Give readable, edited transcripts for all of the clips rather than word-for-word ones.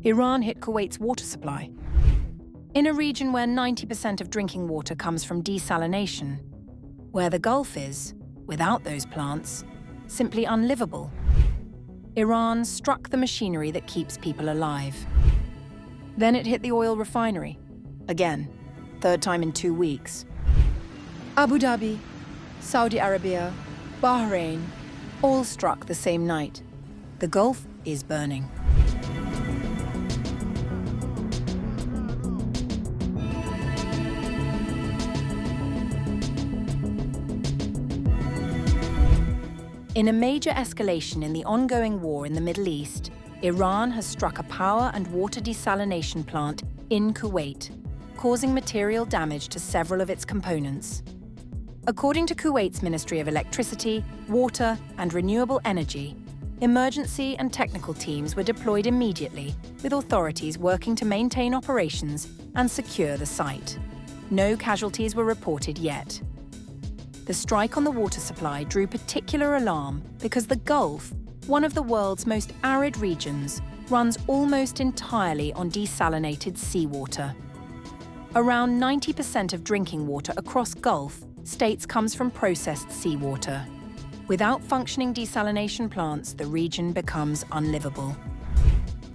Iran hit Kuwait's water supply. In a region where 90% of drinking water comes from desalination, where the Gulf is, without those plants, simply unlivable, Iran struck the machinery that keeps people alive. Then it hit the oil refinery. Again, third time in 2 weeks. Abu Dhabi, Saudi Arabia, Bahrain, all struck the same night. The Gulf is burning. In a major escalation in the ongoing war in the Middle East, Iran has struck a power and water desalination plant in Kuwait, causing material damage to several of its components. According to Kuwait's Ministry of Electricity, Water and Renewable Energy, emergency and technical teams were deployed immediately, with authorities working to maintain operations and secure the site. No casualties were reported yet. The strike on the water supply drew particular alarm because the Gulf, one of the world's most arid regions, runs almost entirely on desalinated seawater. Around 90% of drinking water across Gulf states comes from processed seawater. Without functioning desalination plants, the region becomes unlivable.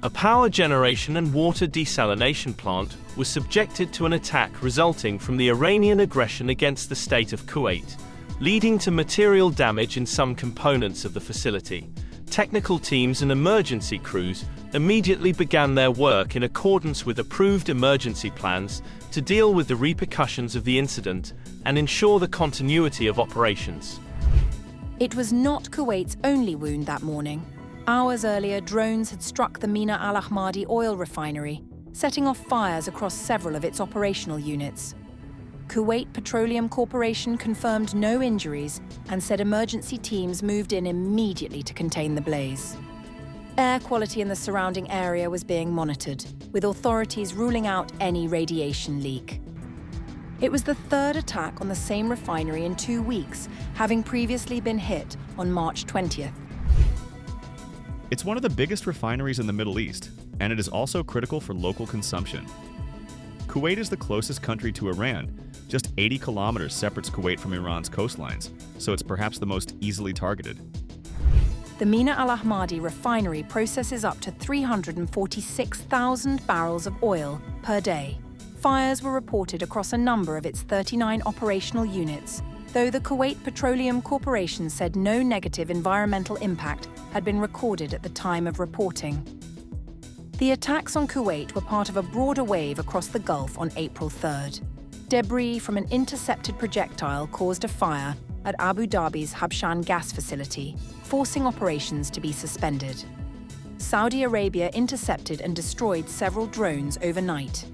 A power generation and water desalination plant was subjected to an attack resulting from the Iranian aggression against the state of Kuwait, leading to material damage in some components of the facility. Technical teams and emergency crews immediately began their work in accordance with approved emergency plans to deal with the repercussions of the incident and ensure the continuity of operations. It was not Kuwait's only wound that morning. Hours earlier, drones had struck the Mina al-Ahmadi oil refinery, setting off fires across several of its operational units. Kuwait Petroleum Corporation confirmed no injuries and said emergency teams moved in immediately to contain the blaze. Air quality in the surrounding area was being monitored, with authorities ruling out any radiation leak. It was the third attack on the same refinery in 2 weeks, having previously been hit on March 20th. It's one of the biggest refineries in the Middle East, and it is also critical for local consumption. Kuwait is the closest country to Iran. Just 80 kilometers separates Kuwait from Iran's coastlines, so it's perhaps the most easily targeted. The Mina al-Ahmadi refinery processes up to 346,000 barrels of oil per day. Fires were reported across a number of its 39 operational units, though the Kuwait Petroleum Corporation said no negative environmental impact had been recorded at the time of reporting. The attacks on Kuwait were part of a broader wave across the Gulf on April 3rd. Debris from an intercepted projectile caused a fire at Abu Dhabi's Habshan gas facility, forcing operations to be suspended. Saudi Arabia intercepted and destroyed several drones overnight.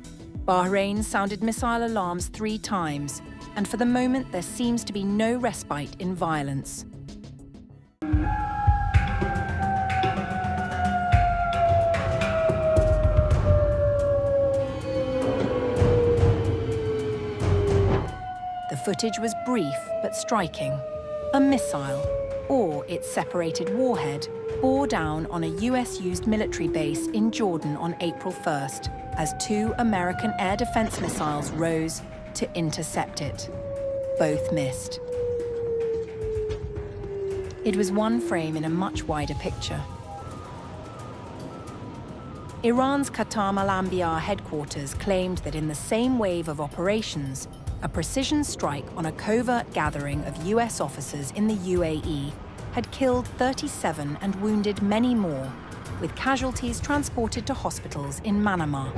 Bahrain sounded missile alarms 3 times, and for the moment there seems to be no respite in violence. The footage was brief but striking. A missile, or its separated warhead, bore down on a US-used military base in Jordan on April 1st, as 2 American air defense missiles rose to intercept it. Both missed. It was one frame in a much wider picture. Iran's Qatam al-Anbiya headquarters claimed that in the same wave of operations, a precision strike on a covert gathering of US officers in the UAE had killed 37 and wounded many more, with casualties transported to hospitals in Manama.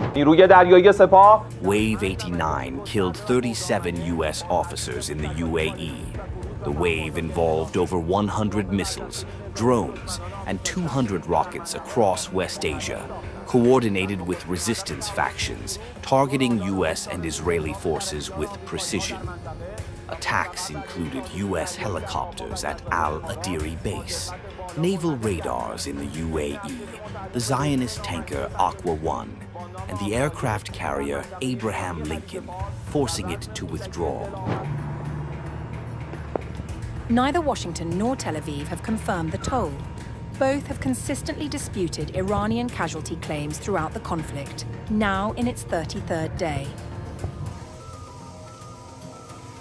Wave 89 killed 37 US officers in the UAE. The wave involved over 100 missiles, drones, and 200 rockets across West Asia, coordinated with resistance factions, targeting US and Israeli forces with precision. Attacks included US helicopters at Al-Adiri base, naval radars in the UAE, the Zionist tanker Aqua 1, and the aircraft carrier Abraham Lincoln, forcing it to withdraw. Neither Washington nor Tel Aviv have confirmed the toll. Both have consistently disputed Iranian casualty claims throughout the conflict, now in its 33rd day.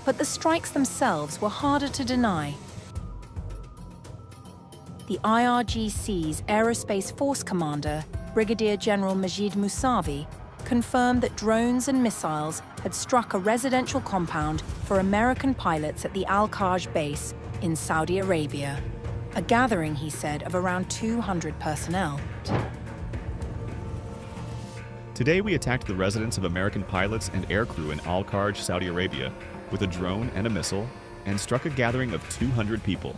But the strikes themselves were harder to deny. The IRGC's Aerospace Force Commander, Brigadier General Majid Mousavi, confirmed that drones and missiles had struck a residential compound for American pilots at the Al-Kaj base in Saudi Arabia. A gathering, he said, of around 200 personnel. Today we attacked the residence of American pilots and aircrew in Al-Kaj, Saudi Arabia, with a drone and a missile, and struck a gathering of 200 people.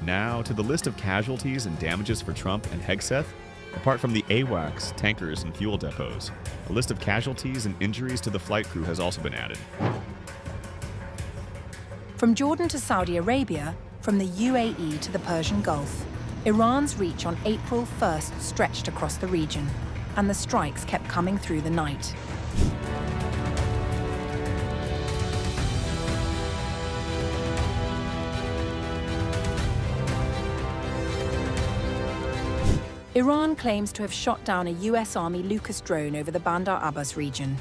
Now, to the list of casualties and damages for Trump and Hegseth, apart from the AWACS, tankers, and fuel depots, a list of casualties and injuries to the flight crew has also been added. From Jordan to Saudi Arabia, from the UAE to the Persian Gulf, Iran's reach on April 1st stretched across the region, and the strikes kept coming through the night. Iran claims to have shot down a US Army Lucas drone over the Bandar Abbas region,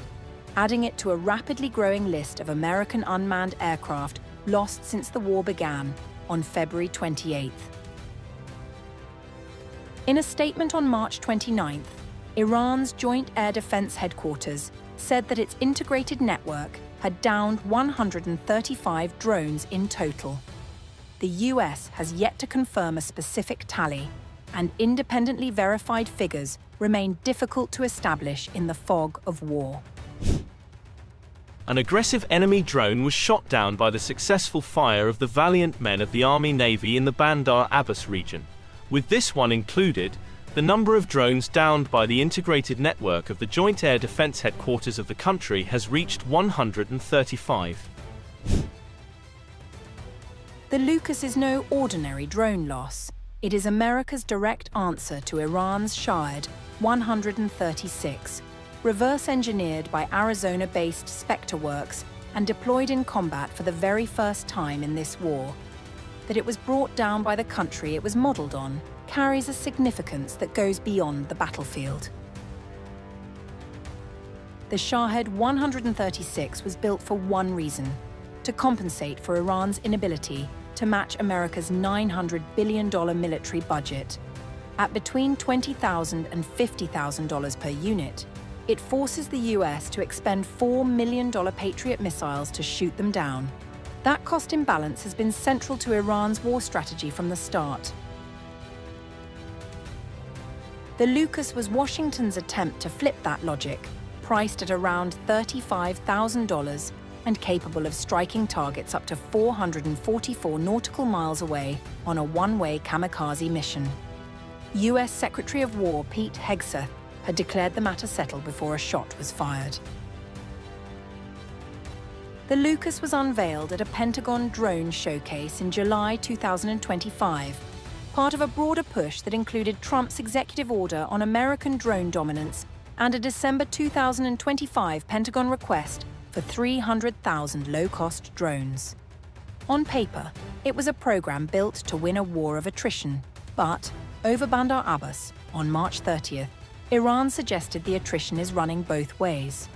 adding it to a rapidly growing list of American unmanned aircraft lost since the war began on February 28th. In a statement on March 29th, Iran's Joint Air Defense Headquarters said that its integrated network had downed 135 drones in total. The US has yet to confirm a specific tally, and independently verified figures remain difficult to establish in the fog of war. An aggressive enemy drone was shot down by the successful fire of the valiant men of the Army-Navy in the Bandar Abbas region. With this one included, the number of drones downed by the integrated network of the Joint Air Defense Headquarters of the country has reached 135. The Lucas is no ordinary drone loss. It is America's direct answer to Iran's Shahed 136, reverse-engineered by Arizona-based Spectre Works and deployed in combat for the very first time in this war. That it was brought down by the country it was modelled on carries a significance that goes beyond the battlefield. The Shahed 136 was built for one reason: to compensate for Iran's inability to match America's $900 billion military budget. At between $20,000 and $50,000 per unit, it forces the US to expend $4 million Patriot missiles to shoot them down. That cost imbalance has been central to Iran's war strategy from the start. The Lucas was Washington's attempt to flip that logic, priced at around $35,000 and capable of striking targets up to 444 nautical miles away on a one-way kamikaze mission. US Secretary of War Pete Hegseth had declared the matter settled before a shot was fired. The Lucas was unveiled at a Pentagon drone showcase in July 2025, part of a broader push that included Trump's executive order on American drone dominance and a December 2025 Pentagon request for 300,000 low-cost drones. On paper, it was a program built to win a war of attrition, but over Bandar Abbas, on March 30th, Iran suggested the attrition is running both ways.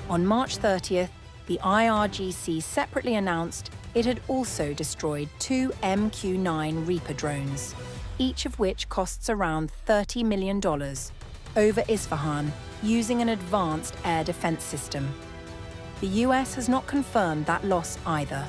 On March 30th, the IRGC separately announced it had also destroyed 2 MQ-9 Reaper drones, each of which costs around $30 million, over Isfahan using an advanced air defense system. The US has not confirmed that loss either.